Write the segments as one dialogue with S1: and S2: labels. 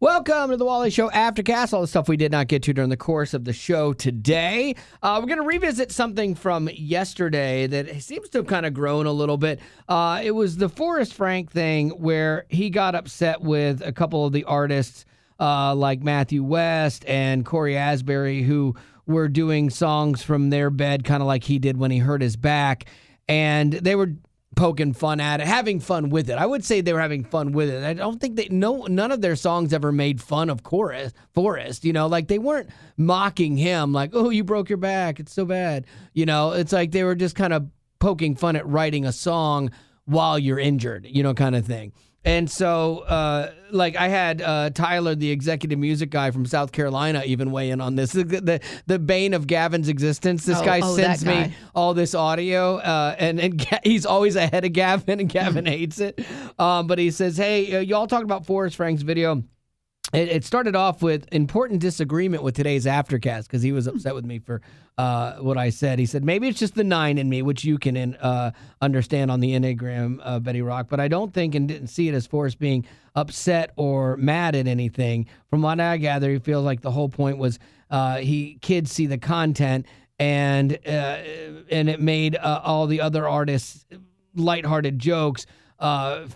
S1: Welcome to the Wally Show Aftercast, all the stuff we did not get to during the course of the show today. We're going to revisit something from yesterday that seems to have kind of grown a little bit. It was the Forrest Frank thing where he got upset with a couple of the artists like Matthew West and Cory Asbury, who were doing songs from their bed, kind of like he did when he hurt his back. And they were poking fun at it, having fun with it. I would say they were having fun with it. I don't think none of their songs ever made fun of Forrest, like they weren't mocking him like, oh, you broke your back, it's so bad. It's like they were just kind of poking fun at writing a song while you're injured, kind of thing. And so, I had Tyler, the executive music guy from South Carolina, even weigh in on this. The bane of Gavin's existence. This guy sends me all this audio, and he's always ahead of Gavin, and Gavin hates it. But he says, hey, y'all talked about Forrest Frank's video. It started off with important disagreement with today's Aftercast because he was upset with me for what I said. He said, maybe it's just the 9 in me, which you can understand on the Enneagram, Betty Rock, but I don't think and didn't see it as Forrest being upset or mad at anything. From what I gather, he feels like the whole point was kids see the content and it made all the other artists lighthearted jokes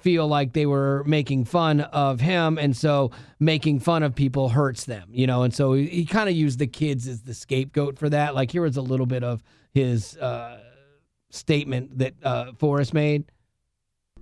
S1: feel like they were making fun of him, and so making fun of people hurts them, and so he kind of used the kids as the scapegoat for that. Like, here was a little bit of his statement that Forrest made.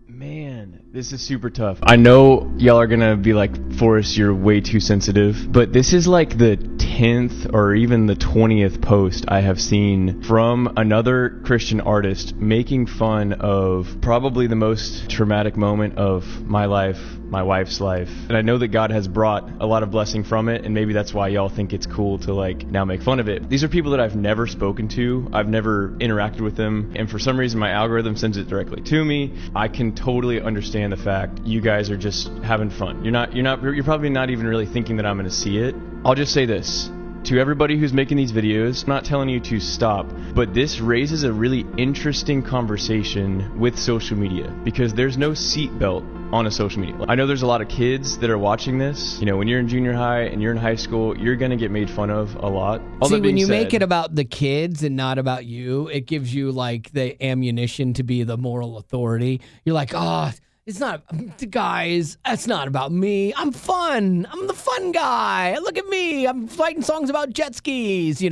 S2: Man, this is super tough. I know y'all are gonna be like, Forrest, you're way too sensitive, but this is like the 10th or even the 20th post I have seen from another Christian artist making fun of probably the most traumatic moment of my life, my wife's life. And I know that God has brought a lot of blessing from it, and maybe that's why y'all think it's cool to like now make fun of it. These are people that I've never spoken to, I've never interacted with them, and for some reason my algorithm sends it directly to me. I can totally understand the fact you guys are just having fun. You're probably not even really thinking that I'm going to see it. I'll just say this to everybody who's making these videos, I'm not telling you to stop, but this raises a really interesting conversation with social media because there's no seatbelt on a social media. I know there's a lot of kids that are watching this. When you're in junior high and you're in high school, you're going to get made fun of a lot.
S1: See, when you make it about the kids and not about you, it gives you like the ammunition to be the moral authority. You're like, oh, it's not, guys, that's not about me. I'm fun. I'm the fun guy. Look at me. I'm writing songs about jet skis,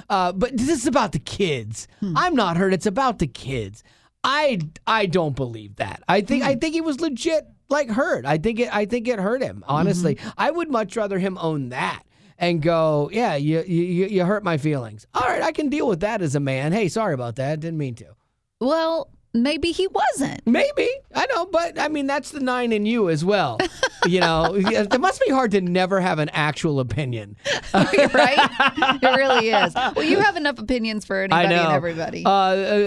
S1: But this is about the kids. I'm not hurt. It's about the kids. I don't believe that. I think he was legit hurt. I think it hurt him, honestly. Mm-hmm. I would much rather him own that and go, yeah, you hurt my feelings. All right, I can deal with that as a man. Hey, sorry about that. Didn't mean to.
S3: Well, maybe he wasn't.
S1: Maybe. I know, but I mean, that's the 9 in you as well. It must be hard to never have an actual opinion.
S3: Right? It really is. Well, you have enough opinions for anybody and everybody.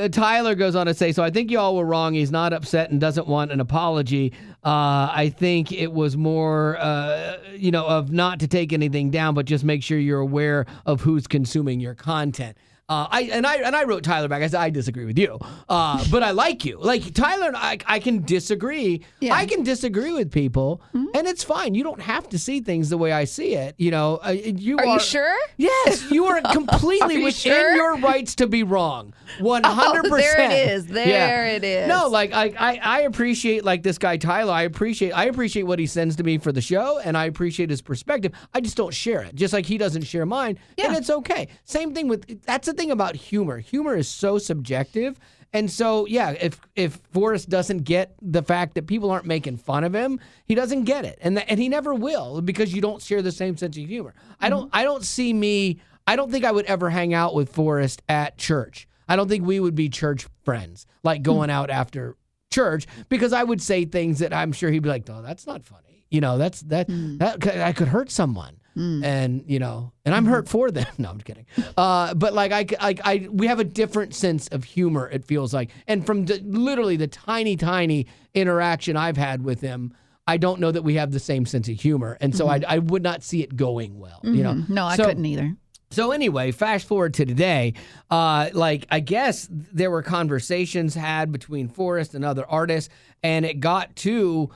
S1: Tyler goes on to say, so I think you all were wrong. He's not upset and doesn't want an apology. I think it was more, of not to take anything down, but just make sure you're aware of who's consuming your content. I wrote Tyler back. I said, I disagree with you, but I like you. Like, Tyler and I can disagree. Yeah. I can disagree with people, and it's fine. You don't have to see things the way I see it. Are
S3: you sure?
S1: Yes, you are completely within your rights to be wrong. 100%.
S3: Oh, there it is. It is.
S1: No, I appreciate this guy Tyler. I appreciate what he sends to me for the show, and I appreciate his perspective. I just don't share it, just like he doesn't share mine, and it's okay. Same thing that's the thing about humor. Humor is so subjective. And so, yeah, if Forrest doesn't get the fact that people aren't making fun of him, he doesn't get it. And he never will, because you don't share the same sense of humor. Mm-hmm. I don't think I would ever hang out with Forrest at church. I don't think we would be church friends, like going out after church, because I would say things that I'm sure he'd be like, "Oh, that's not funny." That could hurt someone. And and I'm hurt for them. No, I'm kidding. But we have a different sense of humor, it feels like. And from literally the tiny interaction I've had with him, I don't know that we have the same sense of humor. And so I would not see it going well.
S3: No, I couldn't either.
S1: So anyway, fast forward to today, I guess there were conversations had between Forrest and other artists, and it got to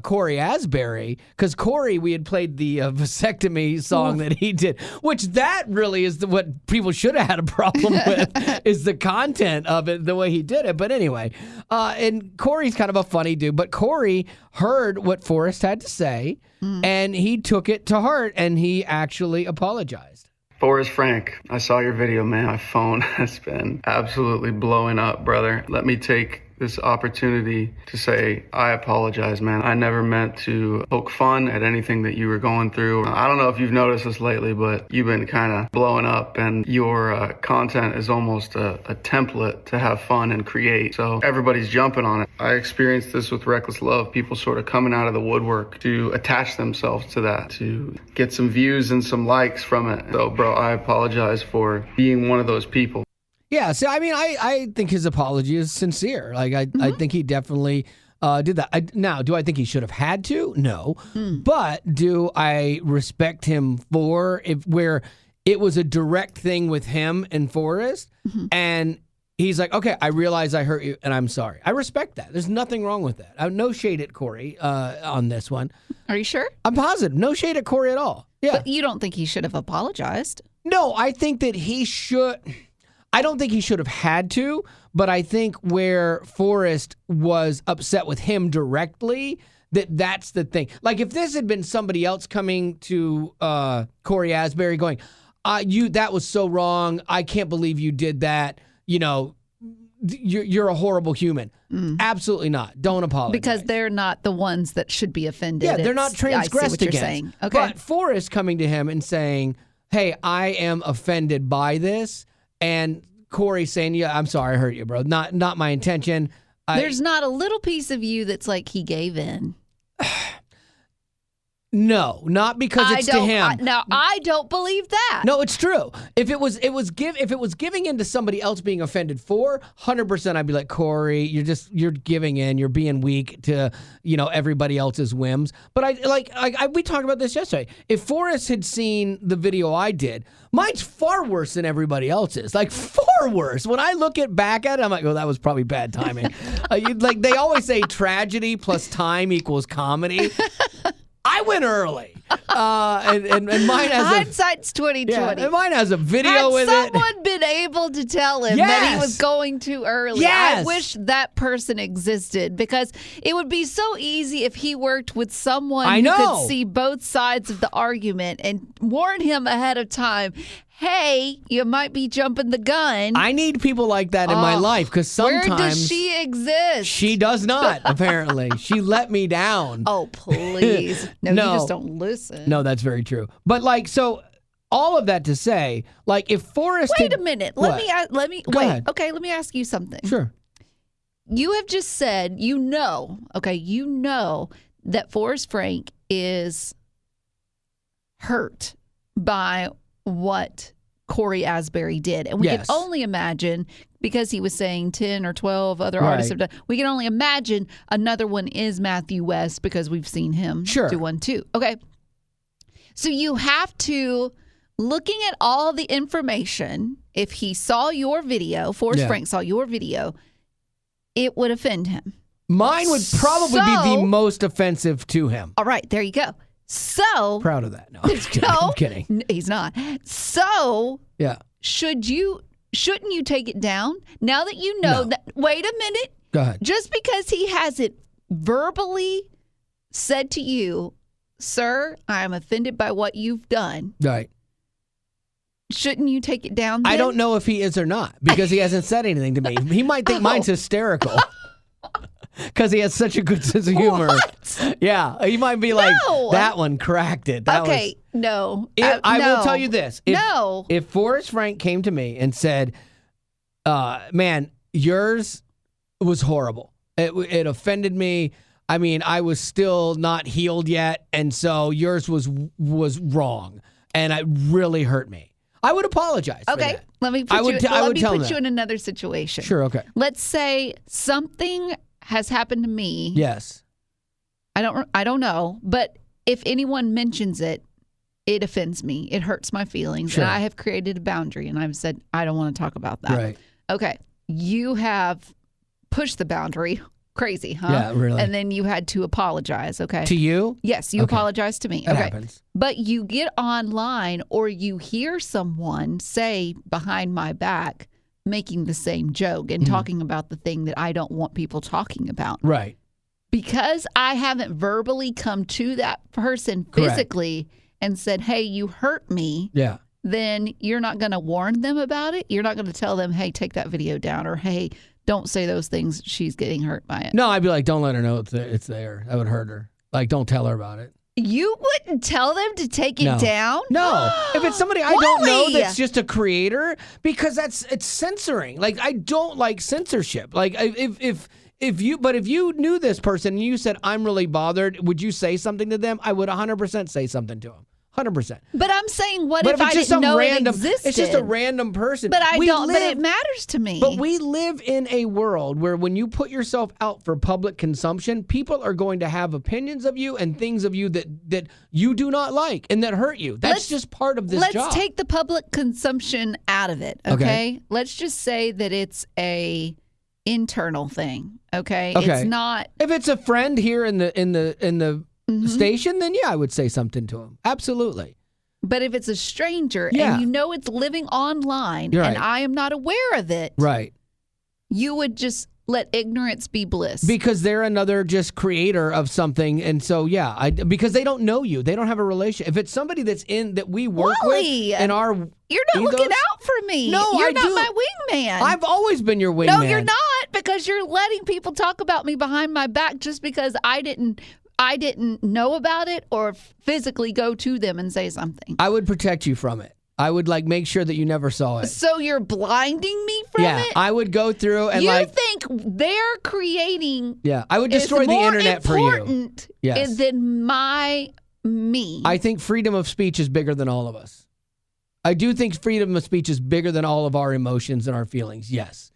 S1: Cory Asbury, because Cory, we had played the vasectomy song that he did, which that really is what people should have had a problem with, is the content of it, the way he did it. But anyway, and Cory's kind of a funny dude, but Cory heard what Forrest had to say, and he took it to heart, and he actually apologized.
S4: Forrest Frank, I saw your video, man. My phone has been absolutely blowing up, brother. Let me take this opportunity to say I apologize, man. I never meant to poke fun at anything that you were going through. I don't know if you've noticed this lately, but you've been kind of blowing up, and your content is almost a template to have fun and create. So everybody's jumping on it. I experienced this with Reckless Love, people sort of coming out of the woodwork to attach themselves to that, to get some views and some likes from it. So, bro, I apologize for being one of those people.
S1: Yeah, so I mean, I think his apology is sincere. Like, I think he definitely did that. Now, do I think he should have had to? No. But do I respect him for where it was a direct thing with him and Forrest, and he's like, okay, I realize I hurt you, and I'm sorry. I respect that. There's nothing wrong with that. I have no shade at Cory on this one.
S3: Are you sure?
S1: I'm positive. No shade at Cory at all. Yeah.
S3: But you don't think he should have apologized?
S1: No, I think that he should. I don't think he should have had to, but I think where Forrest was upset with him directly, that's the thing. Like, if this had been somebody else coming to Cory Asbury going, that was so wrong. I can't believe you did that. You know, you're a horrible human. Absolutely not. Don't apologize.
S3: Because they're not the ones that should be offended.
S1: Yeah, they're not transgressed against.
S3: Saying. Okay.
S1: But Forrest coming to him and saying, hey, I am offended by this. And Cory saying, yeah, I'm sorry I hurt you, bro. Not my intention.
S3: There's not a little piece of you that's like he gave in.
S1: No, not because it's to him.
S3: I don't believe that.
S1: No, it's true. If it was giving in to somebody else being offended for, 100% I'd be like, Cory, you're giving in, you're being weak to, everybody else's whims. But we talked about this yesterday. If Forrest had seen the video I did, mine's far worse than everybody else's. Like, far worse. When I look back at it, I'm like, oh, that was probably bad timing. They always say tragedy plus time equals comedy. I went early, and mine has
S3: hindsight's 20/20.
S1: Yeah, and mine has a video with it.
S3: Had someone been able to tell him that he was going too early, I wish that person existed, because it would be so easy if he worked with someone who could see both sides of the argument and warn him ahead of time. Hey, you might be jumping the gun.
S1: I need people like that in my life, because sometimes...
S3: Where does she exist?
S1: She does not, apparently. She let me down.
S3: Oh, please. No, you just don't listen.
S1: No, that's very true. But, so all of that to say, if Forrest...
S3: Wait a minute. Let me
S1: Go ahead.
S3: Okay, let me ask you something.
S1: Sure.
S3: You have just said, that Forrest Frank is hurt by what Cory Asbury did. And we can only imagine, because he was saying 10 or 12 other artists have done, we can only imagine another one is Matthew West, because we've seen him do one too. Okay. So you have to, looking at all the information, if he saw your video, Forrest Frank saw your video, it would offend him.
S1: Mine would probably be the most offensive to him.
S3: All right, there you go. So
S1: proud of that. No, I'm just kidding. I'm kidding.
S3: He's not. So shouldn't you take it down now that you know that? Wait a minute.
S1: Go ahead.
S3: Just because he hasn't verbally said to you, sir, I am offended by what you've done.
S1: Right.
S3: Shouldn't you take it down then?
S1: I don't know if he is or not, because he hasn't said anything to me. He might think mine's hysterical. Because he has such a good sense of humor.
S3: What?
S1: Yeah. He might be like, that one cracked it.
S3: I
S1: will tell you this. If Forrest Frank came to me and said, man, yours was horrible. It offended me. I mean, I was still not healed yet. And so yours was wrong. And it really hurt me. I would apologize for that.
S3: Let me put you in another situation.
S1: Sure, okay.
S3: Let's say something has happened to me.
S1: Yes.
S3: I don't know, but if anyone mentions it, it offends me. It hurts my feelings.
S1: Sure.
S3: And I have created a boundary, and I've said, I don't want to talk about that.
S1: Right.
S3: Okay. You have pushed the boundary. crazy, huh?
S1: Yeah, really.
S3: And then you had to apologize, okay?
S1: To you?
S3: Yes, you apologized to me.
S1: That
S3: okay.
S1: happens.
S3: But you get online or you hear someone say behind my back making the same joke and talking about the thing that I don't want people talking about.
S1: Right.
S3: Because I haven't verbally come to that person physically and said, hey, you hurt me.
S1: Yeah.
S3: Then you're not going to warn them about it. You're not going to tell them, hey, take that video down, or hey, don't say those things. She's getting hurt by it.
S1: No, I'd be like, don't let her know it's there. That would hurt her. Like, don't tell her about it.
S3: You wouldn't tell them to take it down?
S1: No. If it's somebody I don't know that's just a creator, because it's censoring. Like, I don't like censorship. Like, if you knew this person and you said, I'm really bothered, would you say something to them? I would 100% say something to them. 100%.
S3: But I'm saying, what
S1: But
S3: if I didn't know it existed?
S1: It's just a random person.
S3: But but it matters to me.
S1: But we live in a world where when you put yourself out for public consumption, people are going to have opinions of you and things of you that you do not like and that hurt you. That's just part of this job.
S3: Let's take the public consumption out of it, okay? Let's just say that it's a internal thing, okay? It's not.
S1: If it's a friend here in the station, then I would say something to him. Absolutely.
S3: But if it's a stranger and you know it's living online and I am not aware of it, you would just let ignorance be bliss.
S1: Because they're another just creator of something. And so, because they don't know you. They don't have a relation. If it's somebody that we work with in our
S3: You're not looking out for me.
S1: No,
S3: you're not my wingman.
S1: I've always been your wingman.
S3: No, you're not, because you're letting people talk about me behind my back just because I didn't know about it or physically go to them and say something.
S1: I would protect you from it. I would make sure that you never saw it.
S3: So you're blinding me from it?
S1: Yeah, I would go through and
S3: you think they're creating
S1: I would destroy the internet for you.
S3: Important than me.
S1: I think freedom of speech is bigger than all of us. I do think freedom of speech is bigger than all of our emotions and our feelings. Yes.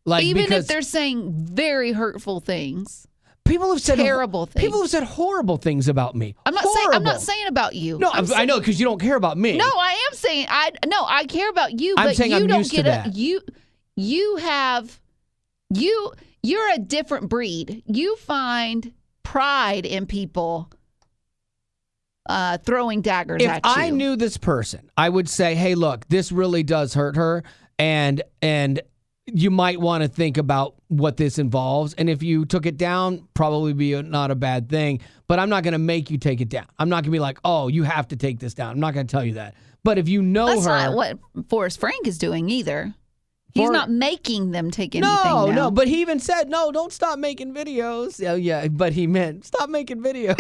S3: Even if they're saying very hurtful things.
S1: People have said
S3: terrible things.
S1: People have said horrible things about me.
S3: I'm not saying about you.
S1: No, I know, because you don't care about me.
S3: No, I am saying I care about you.
S1: I'm
S3: but
S1: saying
S3: you
S1: I'm
S3: don't
S1: used
S3: get
S1: to that.
S3: You're a different breed. You find pride in people throwing daggers at you.
S1: If I knew this person, I would say, hey, look, this really does hurt her, and you might want to think about what this involves. And if you took it down, probably be not a bad thing. But I'm not going to make you take it down. I'm not going to be like, oh, you have to take this down. I'm not going to tell you that. But if you know
S3: That's
S1: her.
S3: That's not what Forrest Frank is doing either. He's not making them take anything down.
S1: No. But he even said, no, don't stop making videos. Oh, yeah, but he meant stop making videos.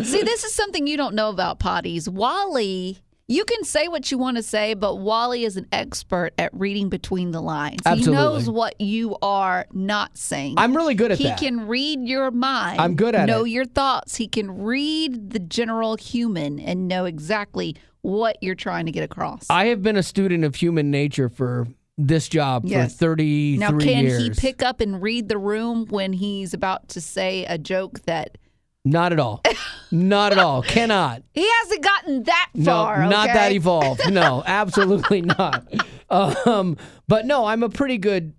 S3: See, this is something you don't know about potties. Wally. You can say what you want to say, but Wally is an expert at reading between the lines.
S1: Absolutely.
S3: He knows what you are not saying.
S1: I'm really good at that.
S3: He can read your mind.
S1: I'm good at
S3: know
S1: it.
S3: your thoughts. He can read the general human and know exactly what you're trying to get across.
S1: I have been a student of human nature for this job for 33 years.
S3: Now, can he pick up and read the room when he's about to say a joke that...
S1: Not at all. Not at all. Cannot.
S3: He hasn't gotten that far.
S1: No, not that evolved. No, absolutely not. But no, I'm a pretty good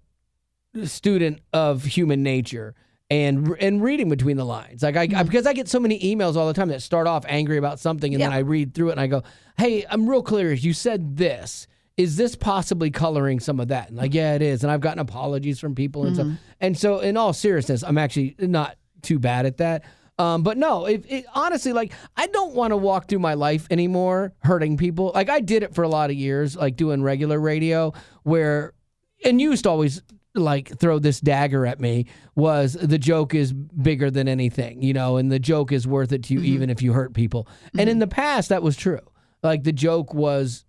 S1: student of human nature and reading between the lines. Because I get so many emails all the time that start off angry about something, and then I read through it and I go, hey, I'm real clear. You said this. Is this possibly coloring some of that? And yeah, it is. And I've gotten apologies from people and stuff. And so in all seriousness, I'm actually not too bad at that. But no, honestly, I don't want to walk through my life anymore hurting people. I did it for a lot of years, doing regular radio and you used to always throw this dagger at me was the joke is bigger than anything, and the joke is worth it to you even if you hurt people. And in the past, that was true. The joke was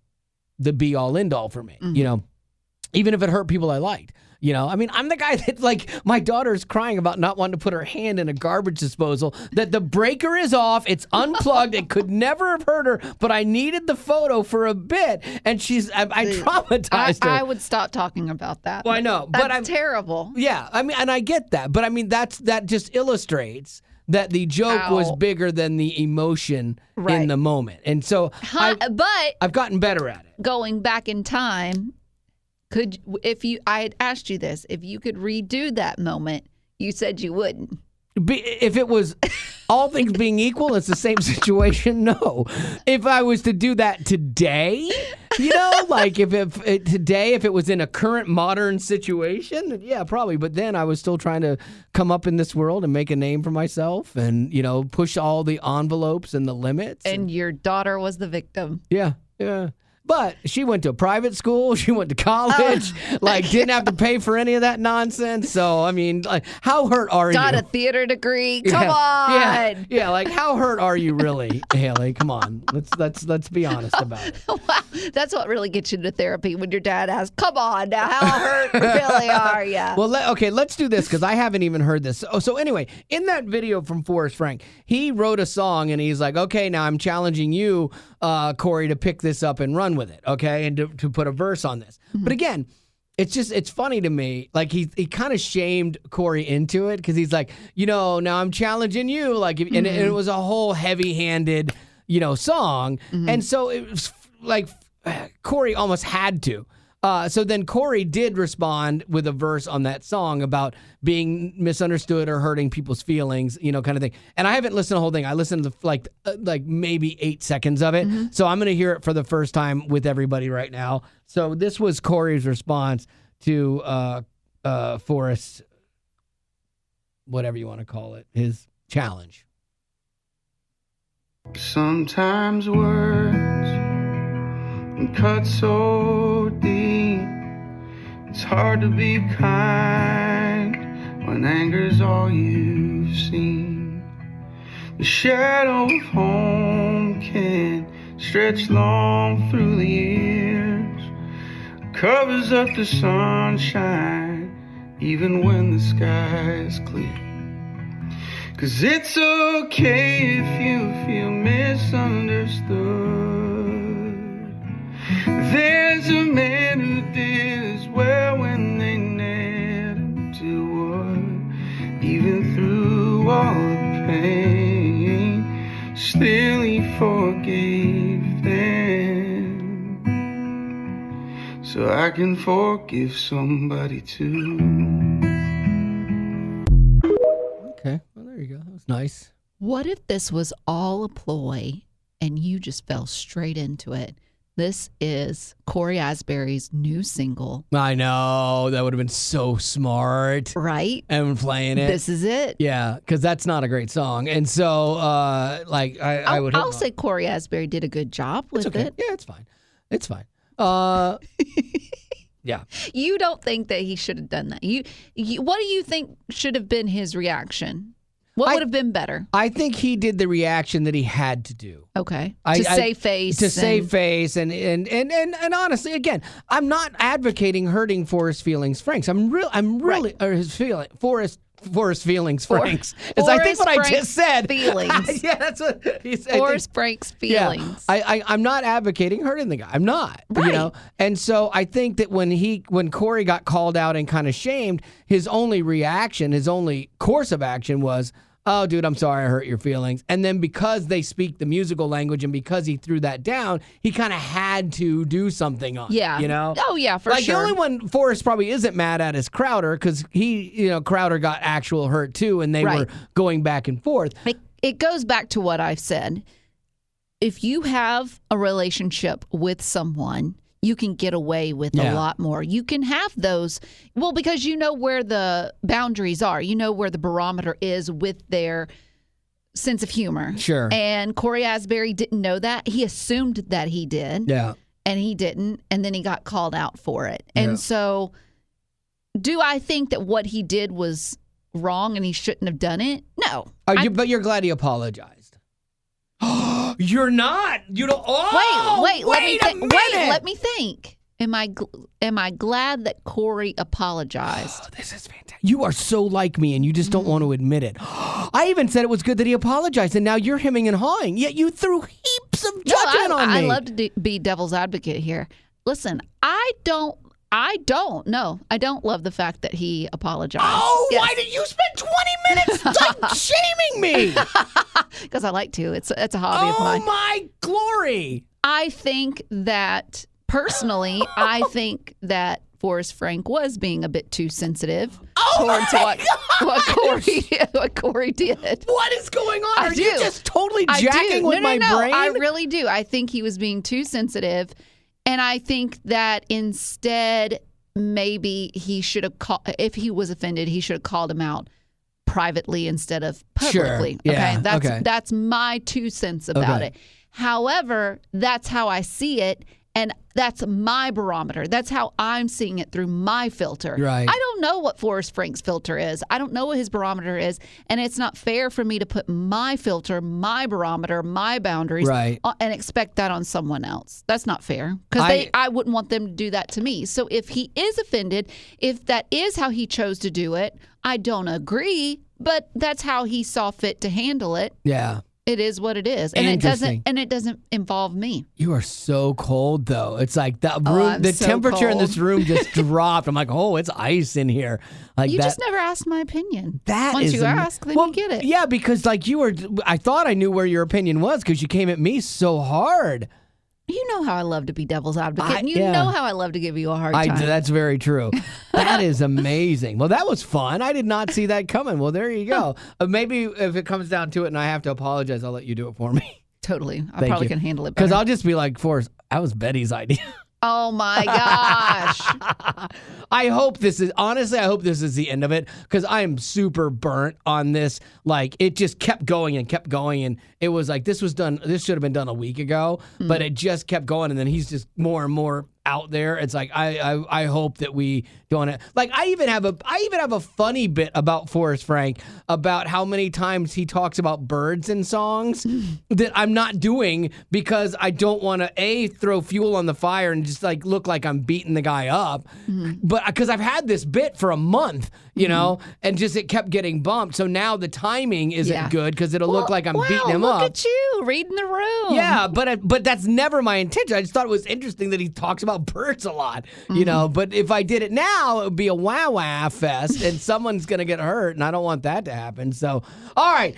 S1: the be all end all for me, even if it hurt people I liked. I'm the guy that, my daughter's crying about not wanting to put her hand in a garbage disposal, that the breaker is off, it's unplugged, it could never have hurt her, but I needed the photo for a bit, and I traumatized her.
S3: I would stop talking about that.
S1: Well, I know.
S3: That's terrible.
S1: Yeah, and I get that, but that just illustrates that the joke was bigger than the emotion in the moment. And so I've gotten better at it.
S3: Going back in time, I had asked you this, if you could redo that moment, you said you wouldn't.
S1: If it was all things being equal, it's the same situation. No, if I was to do that today, like if it was in a current modern situation, yeah, probably. But then I was still trying to come up in this world and make a name for myself, and push all the envelopes and the limits.
S3: And your daughter was the victim.
S1: Yeah. But she went to a private school. She went to college. Didn't have to pay for any of that nonsense. So, I mean, how hurt are you?
S3: Got a theater degree. Come on.
S1: Yeah. How hurt are you really, Haley? Come on. Let's be honest about it.
S3: Wow. That's what really gets you to therapy, when your dad asks, "Come on now, how hurt really are you?"
S1: Well, let's do this, because I haven't even heard this. So anyway, in that video from Forrest Frank, he wrote a song and he's like, "Okay, now I'm challenging you, Cory, to pick this up and run with it, okay, and to put a verse on this." Mm-hmm. But again, it's funny to me. He kind of shamed Cory into it, because he's like, now I'm challenging you, and it was a whole heavy-handed, song, and so it was like Cory almost had to. So then Cory did respond with a verse on that song about being misunderstood or hurting people's feelings, kind of thing. And I haven't listened to the whole thing. I listened to maybe 8 seconds of it. Mm-hmm. So I'm going to hear it for the first time with everybody right now. So this was Cory's response to Forrest, whatever you want to call it, his challenge.
S4: Sometimes words can cut so deep. It's hard to be kind when anger's all you've seen. The shadow of home can stretch long through the years, covers up the sunshine even when the sky is clear. 'Cause it's okay if you feel misunderstood. There's a man who did as well when they nailed him to wood. Even through all the pain, still he forgave them. So I can forgive somebody too.
S1: Okay, well, there you go. That was nice.
S3: What if this was all a ploy and you just fell straight into it? This is Cory Asbury's new single.
S1: I know. That would have been so smart.
S3: Right?
S1: And playing it.
S3: This is it.
S1: Yeah, because that's not a great song. And so, I would hope
S3: I'll say Cory Asbury did a good job with it.
S1: Yeah, it's fine. It's fine. Yeah.
S3: You don't think that he should have done that? You what do you think should have been his reaction? What would have been better?
S1: I think he did the reaction that he had to do.
S3: Okay. To save face.
S1: To save face. And honestly, again, I'm not advocating hurting Forrest feelings Franks. I'm really, or his feeling, Forrest feelings Franks. Is I think what I just said.
S3: Feelings.
S1: Yeah, that's what he said.
S3: Forrest Franks feelings.
S1: Yeah, I'm not advocating hurting the guy. I'm not.
S3: Right.
S1: And so I think that when Cory got called out and kind of shamed, his only reaction, his only course of action was, "Oh, dude, I'm sorry I hurt your feelings." And then because they speak the musical language and because he threw that down, he kind of had to do something on it,
S3: Oh, yeah, for sure.
S1: The only one Forrest probably isn't mad at is Crowder, because Crowder got actual hurt too, and they were going back and forth.
S3: It goes back to what I've said. If you have a relationship with someone, you can get away with a lot more. You can have those, because you know where the boundaries are. You know where the barometer is with their sense of humor.
S1: Sure.
S3: And Cory Asbury didn't know that. He assumed that he did.
S1: Yeah.
S3: And he didn't. And then he got called out for it. And so do I think that what he did was wrong and he shouldn't have done it? No.
S1: But you're glad he apologized. You're not. You don't. Oh,
S3: wait. Let me
S1: minute.
S3: think. Am I glad that Cory apologized?
S1: Oh, this is fantastic. You are so like me, and you just don't want to admit it. I even said it was good that he apologized, and now you're hemming and hawing. Yet you threw heaps of judgment on me.
S3: I love to be devil's advocate here. Listen, I don't love the fact that he apologized.
S1: Oh, yes. Why did you spend 20 minutes shaming me?
S3: Because I like to. It's a hobby of mine.
S1: Oh, my glory.
S3: I think that, personally, Forrest Frank was being a bit too sensitive towards what Cory did.
S1: What is going on? Are you just totally jacking with my brain?
S3: I really do. I think he was being too sensitive, and I think that instead maybe he should have if he was offended, he should have called him out privately instead of publicly.
S1: Sure. Yeah.
S3: Okay, that's my 2 cents about it. However, that's how I see it, and that's my barometer. That's how I'm seeing it through my filter.
S1: Right.
S3: I don't know what Forrest Frank's filter is. I don't know what his barometer is, and it's not fair for me to put my filter, my barometer, my boundaries, and expect that on someone else. That's not fair, because I wouldn't want them to do that to me. So if he is offended, if that is how he chose to do it, I don't agree, but that's how he saw fit to handle it.
S1: Yeah.
S3: It is what it is, and it doesn't involve me.
S1: You are so cold, though. It's like the room, the temperature in this room just dropped. I'm like, oh, it's ice in here. Like
S3: you just never asked my opinion.
S1: Once
S3: you ask, then you get it.
S1: Yeah, because like I thought I knew where your opinion was because you came at me so hard.
S3: You know how I love to be devil's advocate, and you know how I love to give you a hard time.
S1: That's very true. That is amazing. Well, that was fun. I did not see that coming. Well, there you go. Maybe if it comes down to it and I have to apologize, I'll let you do it for me.
S3: Totally. I probably can handle it better.
S1: Because I'll just be like, Forrest, that was Betty's idea.
S3: Oh, my gosh.
S1: I hope this is the end of it because I am super burnt on this. Like, it just kept going. And it was like, this should have been done a week ago, but it just kept going. And then he's just more and more out there. It's like, I hope that we don't. Like, I even have a funny bit about Forrest Frank about how many times he talks about birds in songs that I'm not doing because I don't want to throw fuel on the fire and just like look like I'm beating the guy up. But because I've had this bit for a month, you know, and just it kept getting bumped. So now the timing isn't good because it'll look like I'm beating him up.
S3: Look at you reading the room.
S1: Yeah, but that's never my intention. I just thought it was interesting that he talks about birds a lot, you know. But if I did it now, it would be a wah fest, and someone's gonna get hurt, and I don't want that to happen. So, all right,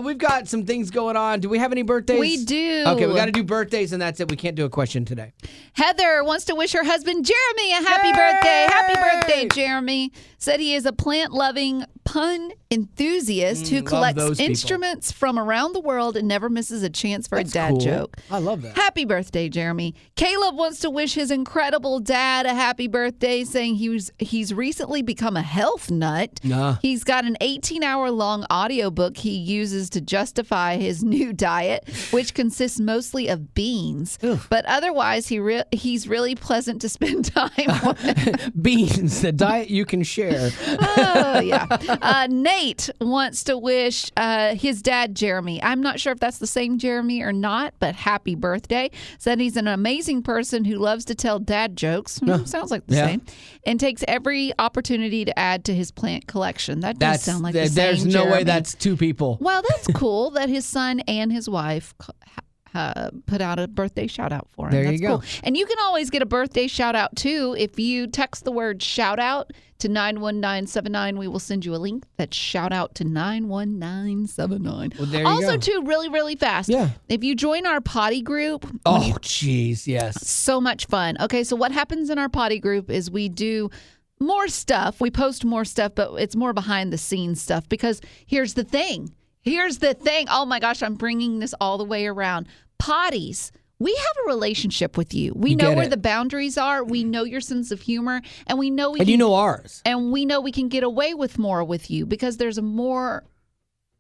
S1: we've got some things going on. Do we have any birthdays?
S3: We do.
S1: Okay, we got to do birthdays, and that's it. We can't do a question today.
S3: Heather wants to wish her husband Jeremy a happy birthday. Happy birthday, Jeremy. Said he is a plant-loving pun enthusiast who collects instruments from around the world and never misses a chance for a dad joke.
S1: I love that.
S3: Happy birthday, Jeremy. Caleb wants to wish his incredible dad a happy birthday, saying he's recently become a health nut. He's got an 18-hour-long audiobook he uses to justify his new diet, which consists mostly of beans. But otherwise, he's really pleasant to spend time with.
S1: Beans, the diet you can share.
S3: Oh, yeah. Nate wants to wish his dad, Jeremy. I'm not sure if that's the same Jeremy or not, but happy birthday. Said he's an amazing person who loves to tell dad jokes. Sounds like the same. And takes every opportunity to add to his plant collection. That does sound like the same
S1: There's no
S3: Jeremy.
S1: way that's two people.
S3: Well, that's cool that his son and his wife put out a birthday shout out for him.
S1: There
S3: That's
S1: you go.
S3: Cool. And you can always get a birthday shout out too. If you text the word shout out to 91979, we will send you a link. That's shout out to 91979.
S1: Well, there you
S3: also,
S1: go.
S3: too, really, really fast.
S1: Yeah.
S3: If you join our potty group.
S1: Oh, jeez. Yes.
S3: So much fun. Okay. So what happens in our potty group is we do more stuff. We post more stuff, but it's more behind the scenes stuff because here's the thing. Oh my gosh, I'm bringing this all the way around. Potties, we have a relationship with you. We know where the boundaries are. We know your sense of humor, and we know
S1: you know ours.
S3: And we know we can get away with more with you because there's more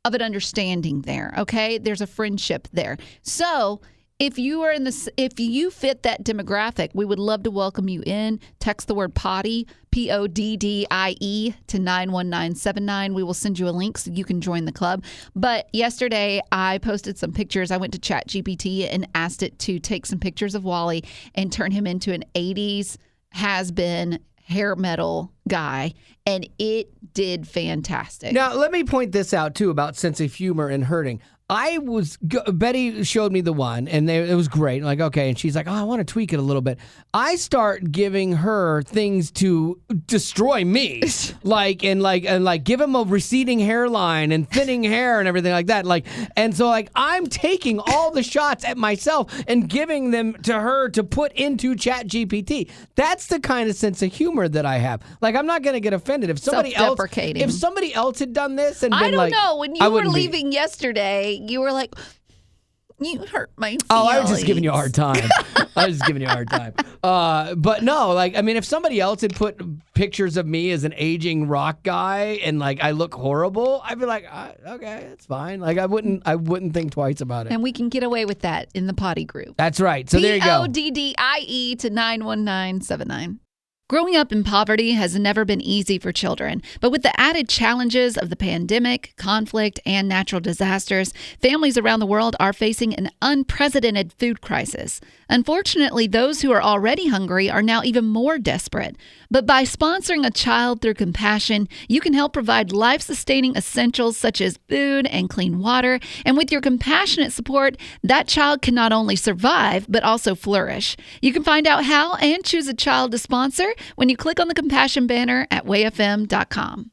S3: of an understanding there. Okay, there's a friendship there. So if you are if you fit that demographic, we would love to welcome you in. Text the word potty, PODDIE, to 91979. We will send you a link so you can join the club. But yesterday I posted some pictures. I went to ChatGPT and asked it to take some pictures of Wally and turn him into an 80s has-been hair metal guy, and it did fantastic.
S1: Now, let me point this out, too, about sense of humor and hurting. Betty showed me the one, and it was great. Like, okay, and she's like, oh, I want to tweak it a little bit. I start giving her things to destroy me, like give him a receding hairline and thinning hair and everything like that. Like, and so like I'm taking all the shots at myself and giving them to her to put into ChatGPT. That's the kind of sense of humor that I have. Like, I'm not going to get offended if somebody else had done this and been
S3: I don't know. When you were leaving yesterday, you were like, you hurt my feelings.
S1: Oh, I was just giving you a hard time. But no, like, I mean, if somebody else had put pictures of me as an aging rock guy and like I look horrible, I'd be like, okay, it's fine. Like, I wouldn't think twice about it.
S3: And we can get away with that in the potty group.
S1: That's right. So there you go.
S3: PODDIE to 91979. Growing up in poverty has never been easy for children, but with the added challenges of the pandemic, conflict, and natural disasters, families around the world are facing an unprecedented food crisis. Unfortunately, those who are already hungry are now even more desperate. But by sponsoring a child through compassion, you can help provide life-sustaining essentials such as food and clean water. And with your compassionate support, that child can not only survive, but also flourish. You can find out how and choose a child to sponsor when you click on the compassion banner at wayfm.com.